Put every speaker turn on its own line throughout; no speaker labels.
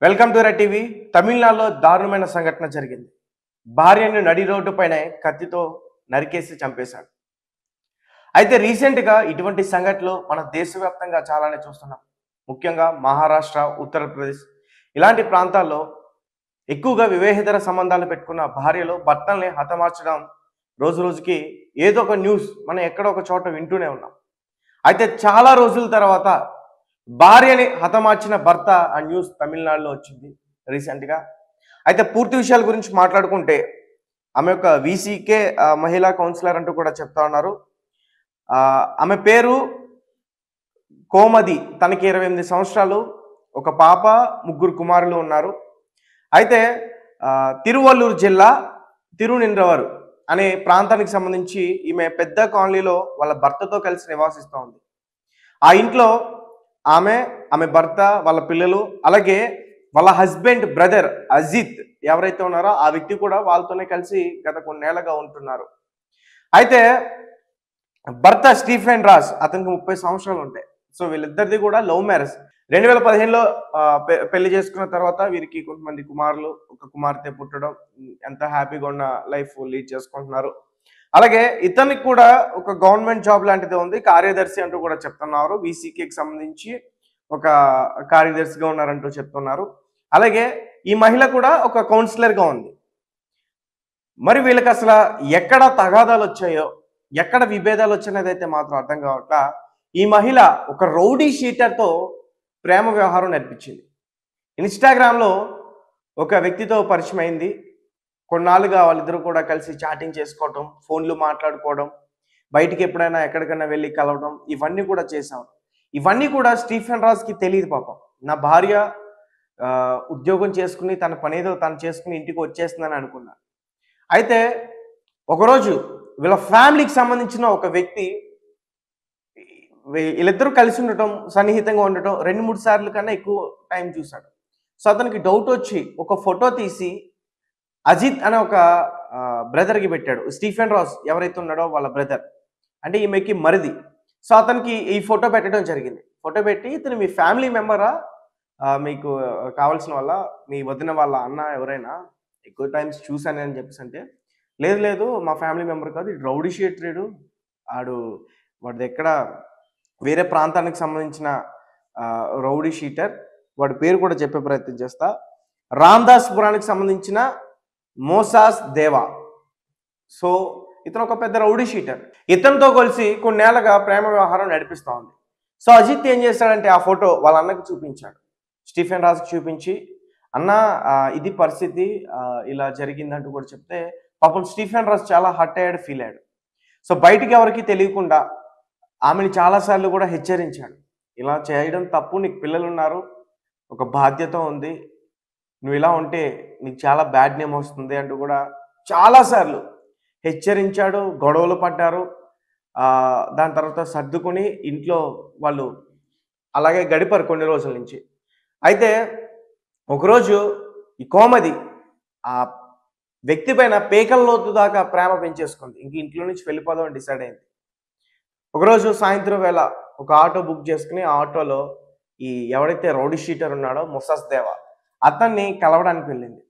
Welcome to red TV. తమిళనాడులో దారుణమైన సంఘటన జరిగింది. భార్యను నడి రోడ్డుపైనే కత్తితో నరికేసి చంపేశాడు. అయితే రీసెంట్గా ఇటువంటి సంఘటనలు మన దేశవ్యాప్తంగా చాలానే చూస్తున్నాం. ముఖ్యంగా మహారాష్ట్ర, ఉత్తరప్రదేశ్ ఇలాంటి ప్రాంతాల్లో ఎక్కువగా వివాహేతర సంబంధాలు పెట్టుకున్న భార్యలు భర్తల్ని హతమార్చడం రోజు రోజుకి ఏదో ఒక న్యూస్ మనం ఎక్కడో ఒక చోట వింటూనే ఉన్నాం. అయితే చాలా రోజుల తర్వాత భార్యని హతమార్చిన భర్త ఆ న్యూస్ తమిళనాడులో వచ్చింది రీసెంట్గా. అయితే పూర్తి విషయాల గురించి మాట్లాడుకుంటే ఆమె యొక్క వీసీకే మహిళా కౌన్సిలర్ అంటూ కూడా చెప్తా ఉన్నారు. ఆమె పేరు కోమది. తనకి 28 సంవత్సరాలు, ఒక పాప, ముగ్గురు కుమారులు ఉన్నారు. అయితే తిరువల్లూరు జిల్లా తిరునింద్రవరు అనే ప్రాంతానికి సంబంధించి ఈమె పెద్ద కాలనీలో వాళ్ళ భర్తతో కలిసి నివాసిస్తూ ఉంది. ఆ ఇంట్లో ఆమె భర్త, వాళ్ళ పిల్లలు, అలాగే వాళ్ళ హస్బెండ్ బ్రదర్ అజిత్ ఎవరైతే ఉన్నారో ఆ వ్యక్తి కూడా వాళ్ళతోనే కలిసి గత కొన్నేళ్లుగా ఉంటున్నారు. అయితే భర్త స్టీఫెన్ రాజ్, అతనికి 30 సంవత్సరాలు ఉంటాయి. సో వీళ్ళిద్దరిది కూడా లవ్ మ్యారేజ్. 2015లో పెళ్లి చేసుకున్న తర్వాత వీరికి కొంతమంది కుమారులు, ఒక కుమార్తె పుట్టడం, ఎంత హ్యాపీగా ఉన్న లైఫ్ లీడ్ చేసుకుంటున్నారు. అలాగే ఇతనికి కూడా ఒక గవర్నమెంట్ జాబ్ లాంటిది ఉంది, కార్యదర్శి అంటూ కూడా చెప్తున్నారు. వీసీకేకి సంబంధించి ఒక కార్యదర్శిగా ఉన్నారంటూ చెప్తున్నారు. అలాగే ఈ మహిళ కూడా ఒక కౌన్సిలర్గా ఉంది. మరి వీళ్ళకి అసలు ఎక్కడ తగాదాలు వచ్చాయో, ఎక్కడ విభేదాలు వచ్చినది అయితే మాత్రం అర్థం కావట్లా. ఈ మహిళ ఒక రౌడీ షీటర్తో ప్రేమ వ్యవహారం నడిపించింది. ఇన్స్టాగ్రామ్లో ఒక వ్యక్తితో పరిచయం అయింది. కొన్నాళ్ళుగా వాళ్ళిద్దరూ కూడా కలిసి చాటింగ్ చేసుకోవటం, ఫోన్లు మాట్లాడుకోవడం, బయటికి ఎప్పుడైనా ఎక్కడికైనా వెళ్ళి కలవడం, ఇవన్నీ కూడా చేశాం. ఇవన్నీ కూడా స్టీఫెన్ రాజ్కి తెలియదు పాపం. నా భార్య ఉద్యోగం చేసుకుని తన పనేదో తను చేసుకుని ఇంటికి వచ్చేస్తుందని అనుకున్నా. అయితే ఒకరోజు వీళ్ళ ఫ్యామిలీకి సంబంధించిన ఒక వ్యక్తి, వీళ్ళిద్దరూ కలిసి ఉండటం, సన్నిహితంగా ఉండటం 2-3 సార్లు కన్నా ఎక్కువ టైం చూశాడు. సో అతనికి డౌట్ వచ్చి ఒక ఫోటో తీసి అజిత్ అనే ఒక బ్రదర్కి పెట్టాడు. స్టీఫెన్ రాజ్ ఎవరైతే ఉన్నాడో వాళ్ళ బ్రదర్, అంటే ఈమెకి మరిది. సో అతనికి ఈ ఫోటో పెట్టడం జరిగింది. ఫోటో పెట్టి, ఇతను మీ ఫ్యామిలీ మెంబరా, మీకు కావాల్సిన వాళ్ళ, మీ వదిన వాళ్ళ అన్న ఎవరైనా, ఎక్కువ టైమ్స్ చూశానని చెప్పేసి అంటే, లేదు లేదు మా ఫ్యామిలీ మెంబర్ కాదు, ఇది రౌడీ షీటరుడు, వాడిది ఎక్కడ వేరే ప్రాంతానికి సంబంధించిన రౌడీ షీటర్, వాడి పేరు కూడా చెప్పే ప్రయత్నం చేస్తా, రామ్దాస్పురానికి సంబంధించిన మోసాస్ దేవా. సో ఇతను ఒక పెద్ద రౌడీ షీటర్. ఇతనితో కలిసి కొన్నేళ్లుగా ప్రేమ వ్యవహారం నడిపిస్తూ ఉంది. సో అజిత్ ఏం చేశాడంటే ఆ ఫోటో వాళ్ళ అన్నకి చూపించాడు. స్టీఫెన్ రాజ్కి చూపించి, అన్న ఇది పరిస్థితి, ఇలా జరిగిందంటూ కూడా చెప్తే పాపం స్టీఫెన్ రాజ్ చాలా హర్ట్ అయ్యాడు, ఫీల్ అయ్యాడు. సో బయటికి ఎవరికి తెలియకుండా ఆమెను చాలాసార్లు కూడా హెచ్చరించాడు. ఇలా చేయడం తప్పు, నీకు పిల్లలు ఉన్నారు, ఒక బాధ్యత ఉంది, నువ్వు ఇలా ఉంటే నీకు చాలా బ్యాడ్ నేమ్ వస్తుంది అంటూ కూడా చాలాసార్లు హెచ్చరించాడు. గొడవలు పడ్డారు. దాని తర్వాత సర్దుకొని ఇంట్లో వాళ్ళు అలాగే గడిపారు కొన్ని రోజుల నుంచి. అయితే ఒకరోజు ఈ కోమది ఆ వ్యక్తి పైన పేకల లోతు దాకా ప్రేమ పెంచేసుకుంది. ఇంక ఇంట్లో నుంచి వెళ్ళిపోదామని డిసైడ్ అయింది. ఒకరోజు సాయంత్రం వేళ ఒక ఆటో బుక్ చేసుకుని ఆ ఆటోలో ఈ ఎవడైతే రౌడీ షీటర్ ఉన్నాడో మొసాస్ దేవా, అతన్ని కలవడానికి వెళ్ళింది.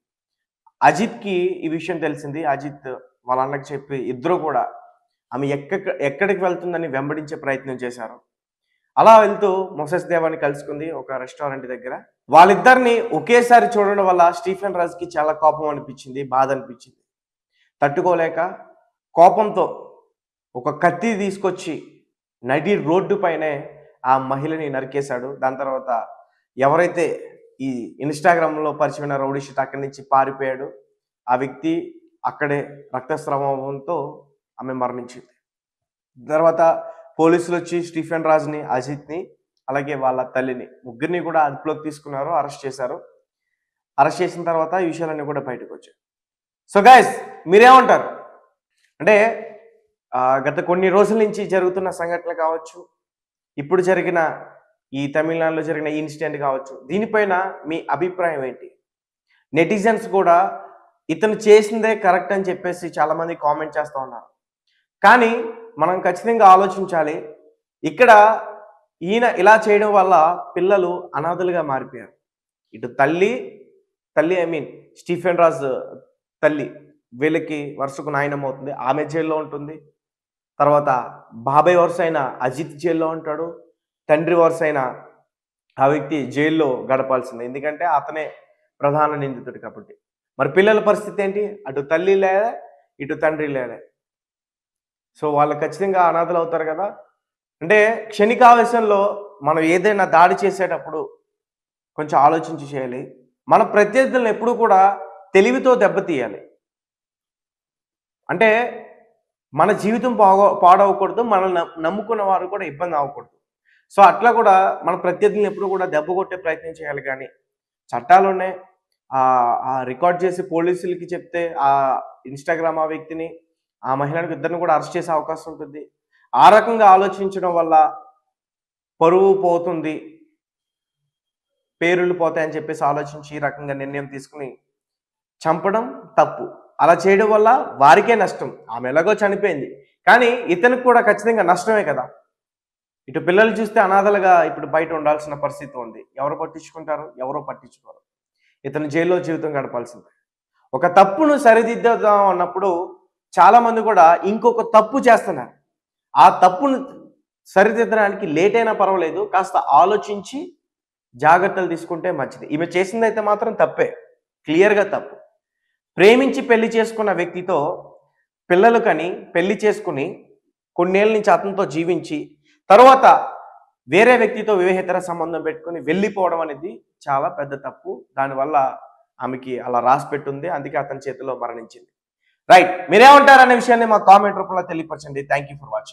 అజిత్కి ఈ విషయం తెలిసింది. అజిత్ వాళ్ళ అన్నకి చెప్పి ఇద్దరు కూడా ఆమె ఎక్కడికి వెళ్తుందని వెంబడించే ప్రయత్నం చేశారు. అలా వెళ్తూ మొసస్ దేవాని కలుసుకుంది ఒక రెస్టారెంట్ దగ్గర. వాళ్ళిద్దరిని ఒకేసారి చూడడం వల్ల స్టీఫెన్ రాజ్కి చాలా కోపం అనిపించింది, బాధ అనిపించింది. తట్టుకోలేక కోపంతో ఒక కత్తి తీసుకొచ్చి నడి రోడ్డు పైనే ఆ మహిళని నరికేశాడు. దాని తర్వాత ఎవరైతే ఈ ఇన్స్టాగ్రామ్లో పరిచయమైన రౌడీ షీట్ అక్కడి నుంచి పారిపోయాడు. ఆ వ్యక్తి అక్కడే రక్తస్రావంతో ఆమె మరణించింది. తర్వాత పోలీసులు వచ్చి స్టీఫెన్ రాజ్ని, అజిత్ని, అలాగే వాళ్ళ తల్లిని, ముగ్గురిని కూడా అదుపులోకి తీసుకున్నారు, అరెస్ట్ చేశారు. అరెస్ట్ చేసిన తర్వాత ఈ విషయాలన్నీ కూడా బయటకు వచ్చాయి. సో గైస్, మీరేమంటారు? అంటే గత కొన్ని రోజుల నుంచి జరుగుతున్న సంఘటనలు కావచ్చు, ఇప్పుడు జరిగిన ఈ తమిళనాడులో జరిగిన ఇన్సిడెంట్ కావచ్చు, దీనిపైన మీ అభిప్రాయం ఏంటి? నెటిజన్స్ కూడా ఇతను చేసిందే కరెక్ట్ అని చెప్పేసి చాలామంది కామెంట్ చేస్తూ ఉన్నారు. కానీ మనం ఖచ్చితంగా ఆలోచించాలి. ఇక్కడ ఈయన ఇలా చేయడం వల్ల పిల్లలు అనాథలుగా మారిపోయారు. ఇటు తల్లి ఐ మీన్ స్టీఫెన్ రాజ్ తల్లి వీళ్ళకి వరుసకు నాయనమ్మ అవుతుంది, ఆమె జైల్లో ఉంటుంది. తర్వాత బాబాయ్ వరుస అయిన అజిత్ జైల్లో ఉంటాడు. తండ్రి వరుస అయిన ఆ వ్యక్తి జైల్లో గడపాల్సిందే, ఎందుకంటే అతనే ప్రధాన నిందితుడు కాబట్టి. మరి పిల్లల పరిస్థితి ఏంటి? అటు తల్లి లేదా, ఇటు తండ్రి లేదా. సో వాళ్ళు ఖచ్చితంగా అనాథలు అవుతారు కదా. అంటే క్షణికావేశంలో మనం ఏదైనా దాడి చేసేటప్పుడు కొంచెం ఆలోచించి చేయాలి. మన ప్రత్యర్థులను ఎప్పుడూ కూడా తెలివితో దెబ్బతీయాలి. అంటే మన జీవితం పాడవకూడదు, మనల్ని నమ్ముకున్న వారు కూడా ఇబ్బంది అవ్వకూడదు. సో అట్లా కూడా మన ప్రత్యర్థులను ఎప్పుడు కూడా దెబ్బ కొట్టే ప్రయత్నం చేయాలి. కానీ చట్టాలునే రికార్డ్ చేసి పోలీసులకి చెప్తే ఆ ఇన్స్టాగ్రామ్ ఆ వ్యక్తిని, ఆ మహిళలకు ఇద్దరిని కూడా అరెస్ట్ చేసే అవకాశం ఉంటుంది. ఆ రకంగా ఆలోచించడం వల్ల పరువు పోతుంది, పేరులు పోతాయని చెప్పేసి ఆలోచించి ఈ రకంగా నిర్ణయం తీసుకుని చంపడం తప్పు. అలా చేయడం వల్ల వారికే నష్టం. ఆమె ఎలాగో చనిపోయింది, కానీ ఇతనికి కూడా ఖచ్చితంగా నష్టమే కదా. ఇటు పిల్లలు చూస్తే అనాథలుగా ఇప్పుడు బయట ఉండాల్సిన పరిస్థితి ఉంది. ఎవరు పట్టించుకుంటారు? ఎవరో పట్టించుకోరు. ఇతను జైల్లో జీవితం గడపాల్సిందే. ఒక తప్పును సరిదిద్దుదాం అన్నప్పుడు చాలా మంది కూడా ఇంకొక తప్పు చేస్తున్నారు. ఆ తప్పును సరిదిద్దడానికి లేట్ అయినా పర్వాలేదు, కాస్త ఆలోచించి జాగ్రత్తలు తీసుకుంటే మంచిది. ఈమె చేసిందైతే మాత్రం తప్పే, క్లియర్గా తప్పు. ప్రేమించి పెళ్లి చేసుకున్న వ్యక్తితో పిల్లలు కని పెళ్లి చేసుకుని కొన్నేళ్ళ నుంచి అతనితో జీవించి తర్వాత వేరే వ్యక్తితో వివాహేతర సంబంధం పెట్టుకుని వెళ్ళిపోవడం అనేది చాలా పెద్ద తప్పు. దానివల్ల ఆమెకి అలా రాసి పెట్టుంది, అందుకే అతని చేతిలో మరణించింది. రైట్, మీరేమంటారు అనే విషయాన్ని మా కామెంట్ రూపంలో తెలియపరచండి. Thank you for watching.